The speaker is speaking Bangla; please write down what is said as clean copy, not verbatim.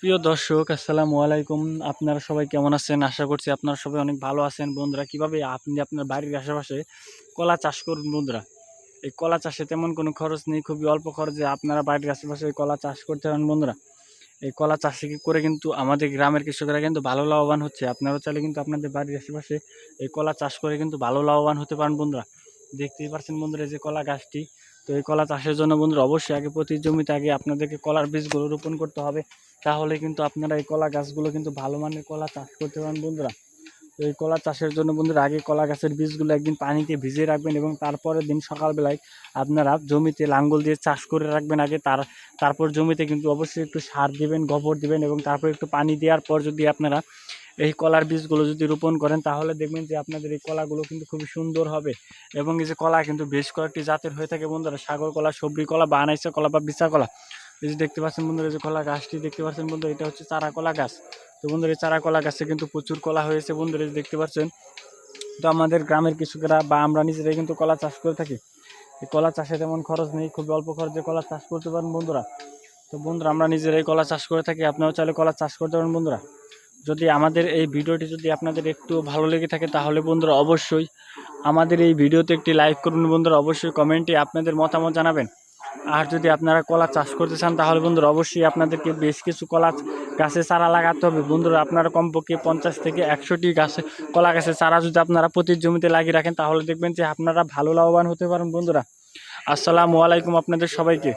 প্রিয় দর্শক, আসসালামু আলাইকুম। আপনারা সবাই কেমন আছেন? আশা করছি আপনারা সবাই অনেক ভালো আছেন। বন্ধুরা, কিভাবে আপনি আপনার বাড়ির আশেপাশে কলা চাষ করুন বন্ধুরা। এই কলা চাষে তেমন কোনো খরচ নেই, খুবই অল্প খরচে আপনারা বাড়ির আশেপাশে এই কলা চাষ করতে পারেন বন্ধুরা। এই কলা চাষে করে কিন্তু আমাদের গ্রামের কৃষকরা কিন্তু ভালো লাভবান হচ্ছে। আপনারাও চাইলে কিন্তু আপনাদের বাড়ির আশেপাশে এই কলা চাষ করে কিন্তু ভালো লাভবান হতে পারেন বন্ধুরা। দেখতেই পাচ্ছেন বন্ধুরা, এই যে কলা গাছটি। তো এই কলা চাষের জন্য বন্ধুরা অবশ্যই আগে প্রতি জমিতে আগে আপনাদেরকে কলার বীজগুলো রোপণ করতে হবে। তাহলে কিন্তু আপনারা এই কলা গাছগুলো কিন্তু ভালো মানের কলা চাষ করতে পারেন বন্ধুরা। তো এই কলা চাষের জন্য বন্ধুরা আগে কলা গাছের বীজগুলো একদিন পানিতে ভিজিয়ে রাখবেন এবং তারপরের দিন সকালবেলায় আপনারা জমিতে লাঙ্গল দিয়ে চাষ করে রাখবেন আগে। তারপর জমিতে কিন্তু অবশ্যই একটু সার দিবেন, গোবর দিবেন এবং তারপর একটু পানি দেওয়ার পর যদি আপনারা এই কলার বীজগুলো যদি রোপণ করেন, তাহলে দেখবেন যে আপনাদের এই কলাগুলো কিন্তু খুবই সুন্দর হবে। এবং এই যে কলা কিন্তু বেশ কয়েকটি জাতের হয়ে থাকে বন্ধুরা, সাগর কলা, সবরি কলা বা আনাইসা কলা বা বিচা কলা। এই যে দেখতে পাচ্ছেন বন্ধুরা, এই যে কলা গাছটি দেখতে পাচ্ছেন বন্ধুরা, এটা হচ্ছে চারা কলা গাছ। তো বন্ধুরা, এই চারা কলা গাছে কিন্তু প্রচুর কলা হয়েছে বন্ধুরা, এই যে দেখতে পাচ্ছেন। তো আমাদের গ্রামের কৃষকেরা বা আমরা নিজেরাই কিন্তু কলা চাষ করে থাকি। এই কলা চাষে তেমন খরচ নেই, খুবই অল্প খরচে কলা চাষ করতে পারেন বন্ধুরা। তো বন্ধুরা, আমরা নিজেরাই কলা চাষ করে থাকি, আপনারাও চাইলে কলা চাষ করতে পারেন বন্ধুরা। যদি আমাদের এই ভিডিওটি যদি আপনাদের একটু ভালো লেগে থাকে, তাহলে বন্ধুরা অবশ্যই আমাদের এই ভিডিওতে একটি লাইক করুন বন্ধুরা। অবশ্যই কমেন্টে আপনাদের মতামত জানাবেন। আর যদি আপনারা কলা চাষ করতে চান, তাহলে বন্ধুরা অবশ্যই আপনাদেরকে বেশ কিছু কলা গাছের চারা লাগাতে হবে বন্ধুরা। আপনারা কমপক্ষে 50 থেকে 100টি গাছে কলা গাছের চারা যদি আপনারা প্রতি জমিতে লাগিয়ে রাখেন, তাহলে দেখবেন যে আপনারা ভালো লাভবান হতে পারেন বন্ধুরা। আসসালামু আলাইকুম আপনাদের সবাইকে।